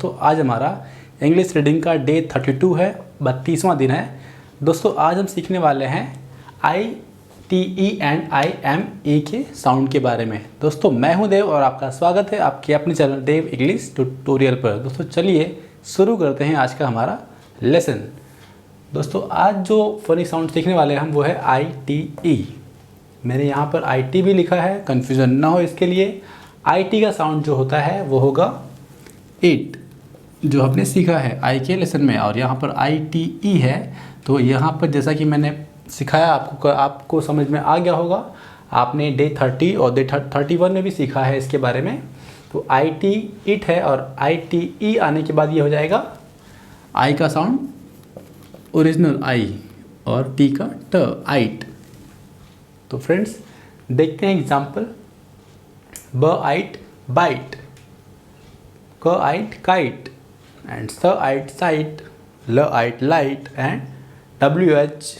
दोस्तों आज हमारा इंग्लिश रीडिंग का डे 32 है, 32वां दिन है। दोस्तों आज हम सीखने वाले हैं ITE एंड IME के साउंड के बारे में। दोस्तों मैं हूं देव और आपका स्वागत है आपके अपने चैनल देव इंग्लिश ट्यूटोरियल पर। दोस्तों चलिए शुरू करते हैं आज का हमारा लेसन। दोस्तों आज जो फनी साउंड सीखने वाले हैं हम वो है ITE। मैंने यहाँ पर IT भी लिखा है, कन्फ्यूज़न ना हो इसके लिए। IT का साउंड जो होता है वो होगा इट, जो हमने सीखा है आई के लेसन में। और यहाँ पर ITE है तो यहाँ पर जैसा कि मैंने सिखाया आपको समझ में आ गया होगा। आपने डे 30 और डे 31 में भी सीखा है इसके बारे में। तो IT इट है और ITE आने के बाद ये हो जाएगा आई का साउंड ओरिजिनल आई और टी का ट, आइट। तो फ्रेंड्स देखते हैं एग्जाम्पल। ब आइट बाइट, क आइट काइट एंड स आइट साइट, ल आइट लाइट एंड WH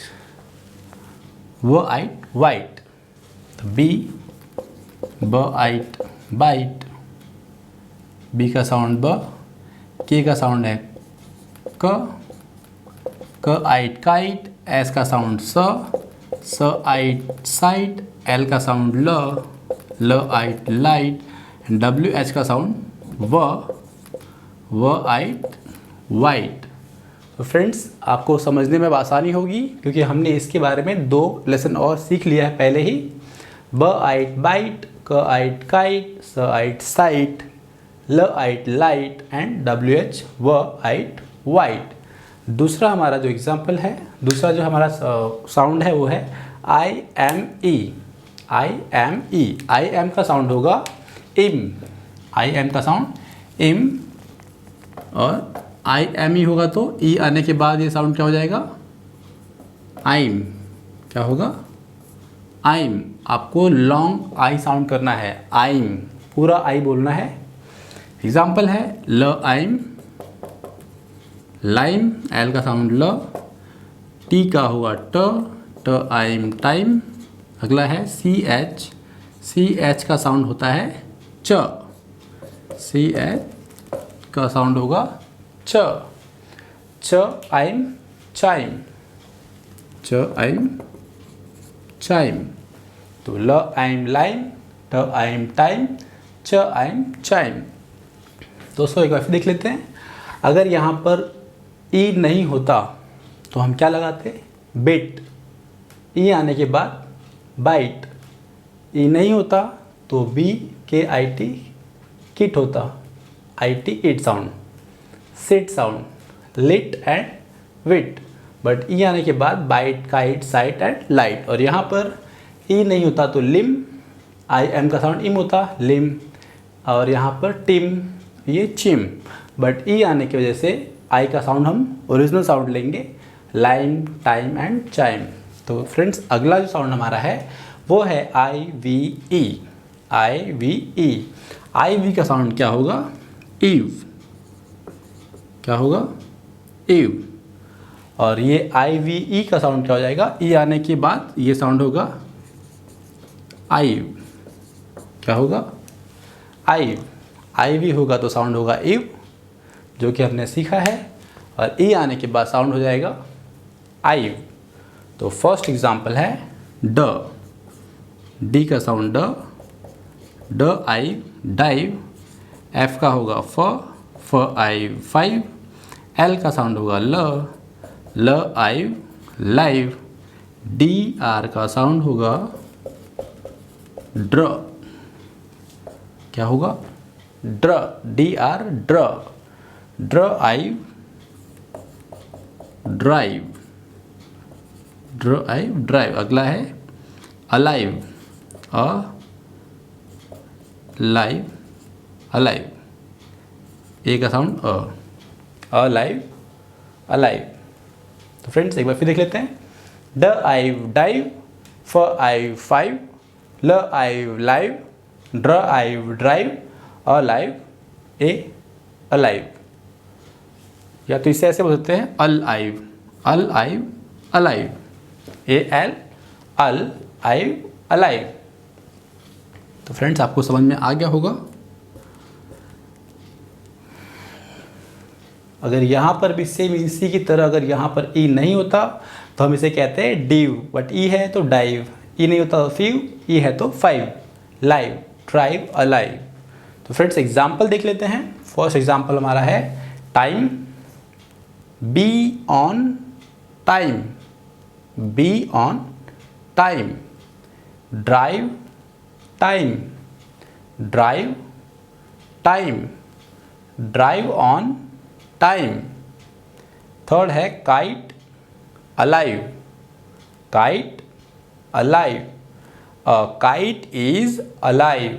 व आइट वाइट। तो बी, ब आइट बाइट, बी का साउंड ब, के का साउंड है क आइट काइट, एस का साउंड स आइट साइट, एल का साउंड ल आइट लाइट, WH का साउंड व आइट वाइट। तो फ्रेंड्स आपको समझने में आसानी होगी क्योंकि हमने इसके बारे में 2 लेसन और सीख लिया है पहले ही। ब आइट बाइट, क आइट काइट, स आइट साइट, ल आइट लाइट एंड WH व आइट वाइट। दूसरा हमारा जो एग्जाम्पल है, दूसरा जो हमारा साउंड है वो है IME। आई एम का साउंड होगा इम, IM का साउंड इम, और IME होगा तो ई आने के बाद ये साउंड क्या हो जाएगा आइम। क्या होगा आइम। आपको लॉन्ग आई साउंड करना है, आइम पूरा आई बोलना है। एग्जाम्पल है ल आइम लाइम, एल का साउंड ल, टी का होगा ट आइम टाइम। अगला है CH का साउंड होता है च, CH का साउंड होगा च आइम चाइम, च आइम चाइम। तो ल आइम लाइम, ट आइम टाइम, च आइम चाइम। दोस्तों एक बार फिर देख लेते हैं। अगर यहाँ पर ई नहीं होता तो हम क्या लगाते, बिट। ई आने के बाद बाइट। ई नहीं होता तो BKIT किट होता, IT it sound. Sit sound lit and wit. But E आने के बाद bite kite site and light. और यहाँ पर ई नहीं होता तो लिम, IM का साउंड इम होता लिम, और यहाँ पर टिम, ये चिम। बट ई आने की वजह से आई का साउंड हम ओरिजिनल साउंड लेंगे, लाइम टाइम एंड चाइम। तो फ्रेंड्स अगला जो साउंड हमारा है वो है IVE। IV का साउंड क्या होगा ईव। क्या होगा ईव। और ये IVE का साउंड क्या हो जाएगा, ई आने के बाद ये साउंड होगा आइव। क्या होगा आइव। IV होगा तो साउंड होगा ईव, जो कि हमने सीखा है। और ई आने के बाद साउंड हो जाएगा आइव। तो फर्स्ट एग्जांपल है डी का साउंड ड आइव डाइव, एफ का होगा फ आइव फाइव, एल का साउंड होगा ल आइव लाइव, DR का साउंड होगा ड्र। क्या होगा ड्र, DR ड्र आइव ड्राइव, ड्राइव। अगला है अलाइव, अलाइव, ए का साउंड अलाइव तो फ्रेंड्स एक बार फिर देख लेते हैं। ड आइव डाइव, फ आइव फाइव, ल आइव लाइव, ड्र आइव ड्राइव, अलाइव अलाइव। या तो इसे ऐसे बोल सकते हैं alive alive, AL alive alive. तो फ्रेंड्स आपको समझ में आ गया होगा। अगर यहाँ पर भी सेम इसी की तरह अगर यहाँ पर ई नहीं होता तो हम इसे कहते हैं डीव, बट ई है तो डाइव, ई नहीं होता तो फीव, ई है तो फाइव। Live, drive, alive. तो फ्रेंड्स एग्जाम्पल देख लेते हैं। फर्स्ट एग्जाम्पल हमारा है time, be on time, be on time. Drive, time, drive, time, drive on time. Third है kite, alive, kite, alive. A kite is alive,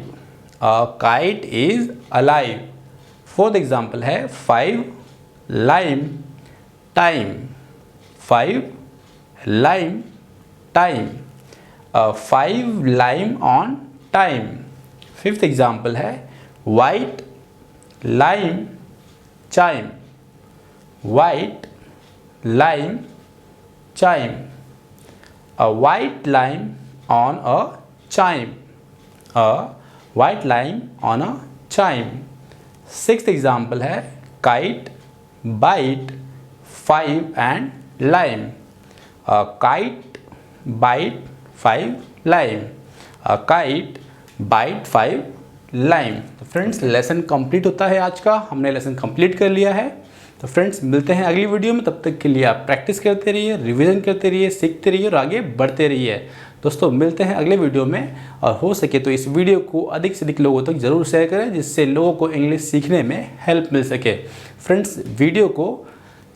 a kite is alive. Fourth example है five lime time, five lime time, five lime on time. Fifth example है white lime chime, white lime chime, a white lime on a chime, a white lime on a chime। Sixth example है kite, bite, five and lime, a kite, bite, five, lime, a kite, bite, five, lime। तो friends lesson complete होता है आज का, हमने lesson complete कर लिया है। तो फ्रेंड्स मिलते हैं अगली वीडियो में, तब तक के लिए आप प्रैक्टिस करते रहिए, रिवीजन करते रहिए, सीखते रहिए और आगे बढ़ते रहिए। दोस्तों मिलते हैं अगले वीडियो में, और हो सके तो इस वीडियो को अधिक से अधिक लोगों तक ज़रूर शेयर करें, जिससे लोगों को इंग्लिश सीखने में हेल्प मिल सके। फ्रेंड्स वीडियो को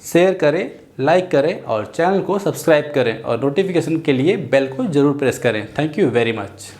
शेयर करें, लाइक करें और चैनल को सब्सक्राइब करें और नोटिफिकेशन के लिए बेल को ज़रूर प्रेस करें। Thank you very much.